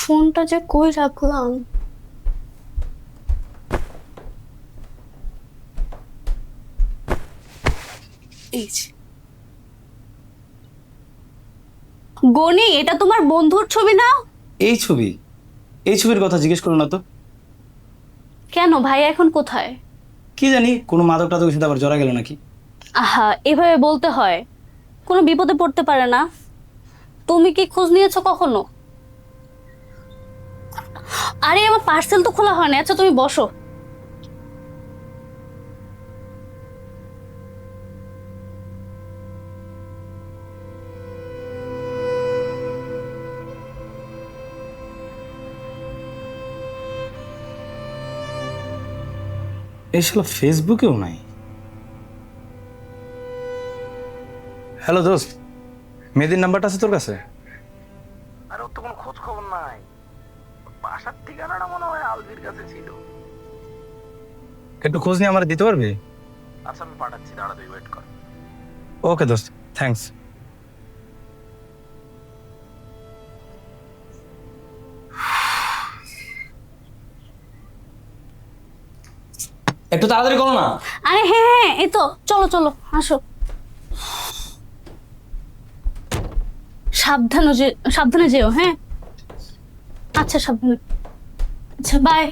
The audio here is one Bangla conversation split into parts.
ফোনটা যে কই রাখলাম। এই যে। গনি, এটা তোমার বন্ধুর ছবি না? এই ছবি? এই ছবির কথা জিজ্ঞেস করো না তো। কেন, ভাই এখন কোথায়? কি জানি, কোনো মাদক টাদকের সাথে আবার জড়া গেল নাকি। আহা, এভাবে বলতে হয়? কোনো বিপদে পড়তে পারে না। তুমি কি খোঁজ নিয়েছো কখনো? আরে আমার পার্সেল তো খোলা হয় না। আচ্ছা তুমি বসো। এই শালা ফেসবুকেও নাই। হ্যালো দোস্ত, মেয়েদের নাম্বারটা আছে তোর কাছে? আরে ওর তো কোনো খোঁজ খবর নাই। বাসার ঠিকানাটা মনে হয় আলভির কাছে ছিল। একটু খোঁজ নিয়ে আমার দিতে পারবি? আচ্ছা আমি পাঠাচ্ছি, দাঁড়া তুই ওয়েট কর। ওকে দোস্ত, থ্যাঙ্কস। একটু তাড়াতাড়ি করো না। আরে হ্যাঁ হ্যাঁ, এই তো, চলো চলো আসো। সাবধানে যেও, হ্যাঁ? আচ্ছা সাবধানে। আচ্ছা বাই।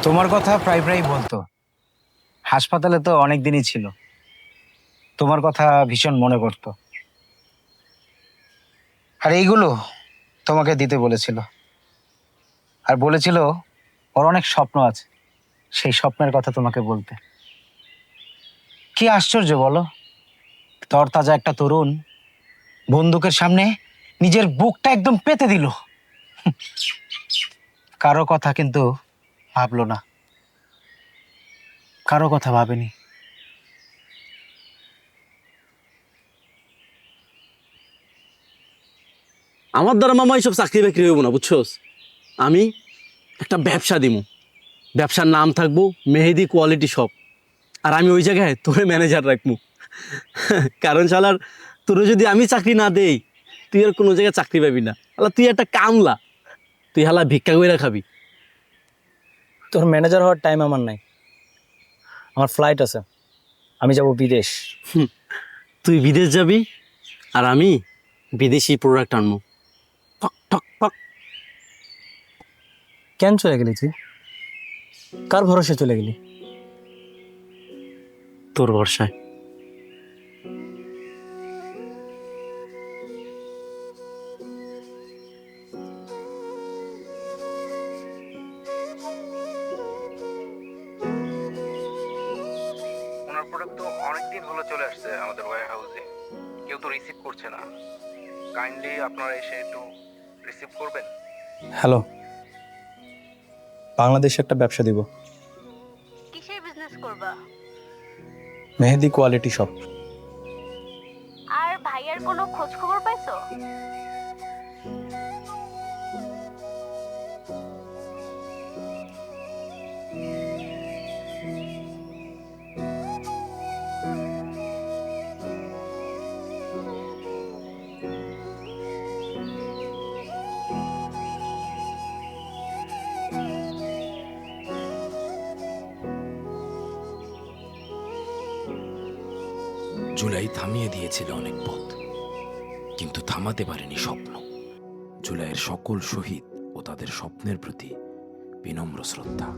তোমার কথা প্রায় প্রায় বলতো। হাসপাতালে তো অনেক দিনই ছিল, তোমার কথা ভীষণ মনে করতো। আর এইগুলো তোমাকে দিতে বলেছিল, আর বলেছিল ওর অনেক স্বপ্ন আছে, সেই স্বপ্নের কথা তোমাকে বলতে। কি আশ্চর্য বলো, তরতাজা একটা তরুণ বন্দুকের সামনে নিজের বুকটা একদম পেতে দিল। কারো কথা কিন্তু ভাবলো না, কারো কথা ভাবেনি। আমার দ্বারা মামা এইসব চাকরি বাকরি হইব না, বুঝছোস? আমি একটা ব্যবসা দিমু। ব্যবসার নাম থাকবো মেহেদি কোয়ালিটি শপ। আর আমি ওই জায়গায় তোরে ম্যানেজার রাখবো। কারণ শালার তোরে যদি আমি চাকরি না দেই, তুই আর কোনো জায়গায় চাকরি পাবি না। হালা তুই একটা কামলা, তুই হালা ভিক্ষা কইরা খাবি। তোর ম্যানেজার হওয়ার টাইম আমার নাই, আমার ফ্লাইট আছে, আমি যাব বিদেশ। তুই বিদেশ যাবি আর আমি বিদেশি প্রোডাক্ট আনবো। ঠক ঠক ঠক। কেন চলে গেলি তুই? কার ভরসা চলে গেলি? তোর ভরসায়। ওনার প্রোডাক্ট তো অনেকদিন হলো চলে আসছে আমাদের ওয়্যার হাউসে, কেউ তো রিসিভ করছে না। কাইন্ডলি আপনারা এসে একটু রিসিভ করবেন। হ্যালো, বাংলাদেশে একটা ব্যবসা দিব, কিসের বিজনেস করবা? মেহেদি কোয়ালিটি শপ। আর ভাইয়ার কোনো খোঁজ খবর পাইছো? জুলাই থামিয়ে দিয়েছিল অনেক পথ, কিন্তু থামাতে পারেনি স্বপ্ন। জুলাইয়ের সকল শহীদ ও তাদের স্বপ্নের প্রতি বিনম্র শ্রদ্ধা।